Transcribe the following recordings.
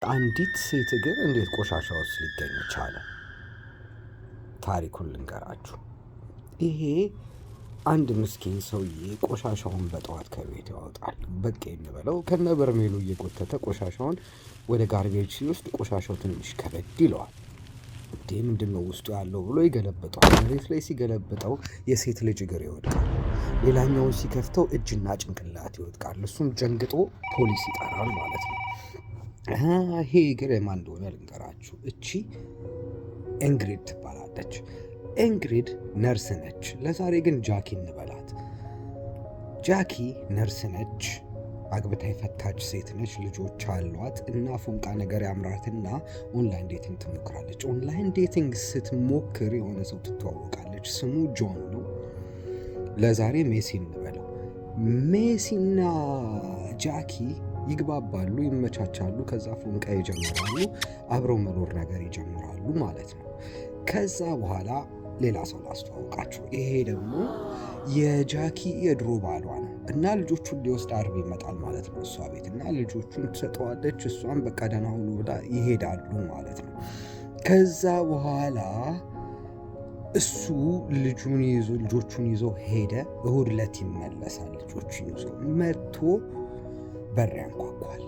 አንዲት ሴት እግር እንዴት ቆሻሻ ውስጥ ሊገኝ ቻለ? ታሪኩን ልንገራችሁ። ይሄ አንድ ምስኪን ሰውዬ ቆሻሻውን በጠዋት ከቤት ያወጣል። በቃ እንበለው ከነ በርሜሉ እየጎተተ ቆሻሻውን ወደ ጋርቤጅ ሲወስድ ቆሻሻው ትንሽ ከበድ ይለዋል። እንዴ ምንድነው ውስጡ ያለው ብሎ ይገለብጠዋል። መሬት ላይ ሲገለብጠው የሴት ልጅ እግር ይወድቃል። ሌላኛውን ሲከፍተው እጅና ጭንቅላት ይወድቃል። እሱም ጀንግጦ ፖሊስ ይጠራል ማለት ነው። ይሄ እግር የማን እንደሆነ ልንገራችሁ። እቺ ኢንግሪድ ትባላለች። ኢንግሪድ ነርስ ነች። ለዛሬ ግን ጃኪ እንበላት። ጃኪ ነርስ ነች። አግብታ የፈታች ሴት ነች። ልጆች አሏት እና ፎንቃ ነገር ያምራትና ኦንላይን ዴቲንግ ትሞክራለች። ኦንላይን ዴቲንግ ስትሞክር የሆነ ሰው ትተዋወቃለች። ስሙ ጆን ነው። ለዛሬ ሜሲ እንበለው። ሜሲና ጃኪ ይግባባሉ፣ ይመቻቻሉ። ከዛ ፎንቃ ይጀምራሉ፣ አብረው መኖር ነገር ይጀምራሉ ማለት ነው። ከዛ በኋላ ሌላ ሰው ላስተዋውቃችሁ። ይሄ ደግሞ የጃኪ የድሮ ባሏ ነው እና ልጆቹን ሊወስድ አርብ ይመጣል ማለት ነው እሷ ቤት እና ልጆቹን ትሰጠዋለች። እሷም በቃ ደህና ሁኑ ብላ ይሄዳሉ ማለት ነው። ከዛ በኋላ እሱ ልጆቹን ይዞ ሄደ። እሁድ ዕለት ይመለሳል። ልጆቹን ይዞ መጥቶ በር ያንኳኳል።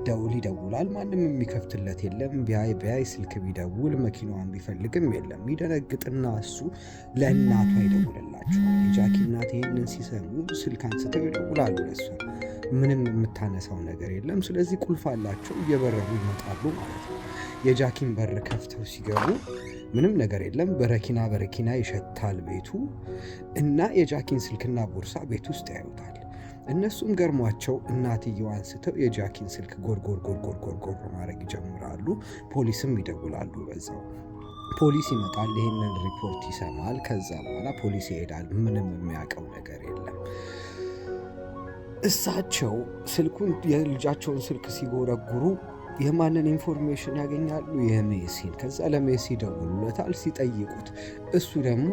ደውል ይደውላል። ማንም የሚከፍትለት የለም። ቢያይ ስልክ ቢደውል መኪናዋን ቢፈልግም የለም። ይደነግጥና እሱ ለእናቷ ይደውልላቸዋል። የጃኪ እናት ይህንን ሲሰሙ ስልክ አንስተው ይደውላሉ ለእሷ። ምንም የምታነሳው ነገር የለም። ስለዚህ ቁልፍ አላቸው። እየበረሩ ይመጣሉ ማለት ነው። የጃኪን በር ከፍተው ሲገቡ ምንም ነገር የለም። በረኪና ይሸታል ቤቱ እና የጃኪን ስልክና ቦርሳ ቤት ውስጥ ያዩታል። እነሱም ገርሟቸው እናትየው አንስተው የጃኪን ስልክ ጎርጎር ማድረግ ይጀምራሉ። ፖሊስም ይደውላሉ። በዛው ፖሊስ ይመጣል። ይሄንን ሪፖርት ይሰማል። ከዛ በኋላ ፖሊስ ይሄዳል። ምንም የሚያውቀው ነገር የለም። እሳቸው የልጃቸውን ስልክ ሲጎረጉሩ የማንን ኢንፎርሜሽን ያገኛሉ? የሜሲን። ከዛ ለሜሲ ደውሉለታል ሲጠይቁት፣ እሱ ደግሞ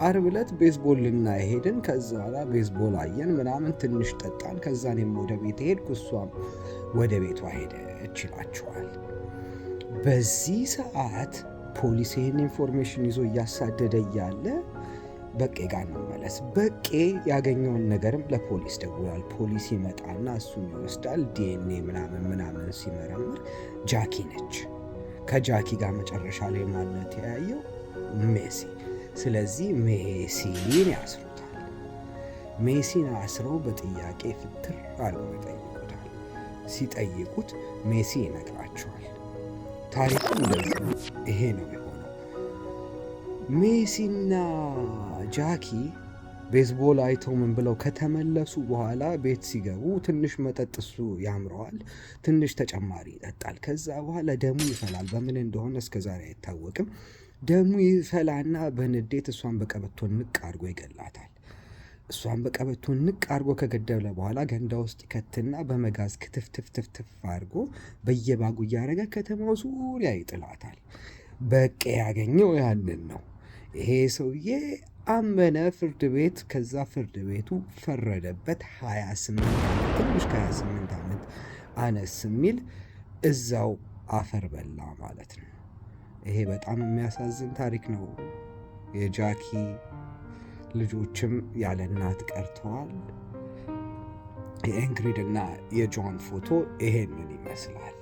አርብ ዕለት ቤዝቦል ልናይ ሄድን። ከዛ በኋላ ቤዝቦል አየን ምናምን ትንሽ ጠጣን። ከዛ እኔም ወደ ቤት ሄድኩ፣ እሷም ወደ ቤቷ ሄደች ይላቸዋል። በዚህ ሰዓት ፖሊስ ይህን ኢንፎርሜሽን ይዞ እያሳደደ እያለ በቄ ጋር እንመለስ። በቄ ያገኘውን ነገርም ለፖሊስ ደውሏል። ፖሊስ ይመጣና እሱን ይወስዳል። ዲኤንኤ ምናምን ሲመረምር ጃኪ ነች። ከጃኪ ጋር መጨረሻ ላይ ማንነት ያየው ሜሲ። ስለዚህ ሜሲን ያስሩታል። ሜሲን አስረው በጥያቄ ፍትር አድርገው ይጠይቁታል። ሲጠይቁት ሜሲ ይነግራቸዋል። ታሪኩ እንደዚህ ይሄ ነው የሆነው። ሜሲና ጃኪ ቤዝቦል አይተው ምን ብለው ከተመለሱ በኋላ ቤት ሲገቡ ትንሽ መጠጥ እሱ ያምረዋል። ትንሽ ተጨማሪ ይጠጣል። ከዛ በኋላ ደሙ ይፈላል። በምን እንደሆነ እስከዛሬ አይታወቅም። ደሙ ይፈላና በንዴት እሷን በቀበቶ ንቅ አድርጎ ይገላታል። እሷን በቀበቶ ንቅ አድርጎ ከገደለ በኋላ ገንዳ ውስጥ ይከትና በመጋዝ ክትፍትፍትፍ አድርጎ በየባጉ እያደረገ ከተማው ዙሪያ ይጥላታል። በቄ ያገኘው ያንን ነው። ይሄ ሰውዬ አመነ ፍርድ ቤት። ከዛ ፍርድ ቤቱ ፈረደበት 28 ዓመት፣ ትንሽ ከ28 ዓመት አነስ የሚል እዛው አፈር በላ ማለት ነው። ይሄ በጣም የሚያሳዝን ታሪክ ነው። የጃኪ ልጆችም ያለ እናት ቀርተዋል። የኢንግሪድ እና የጆን ፎቶ ይሄንን ይመስላል።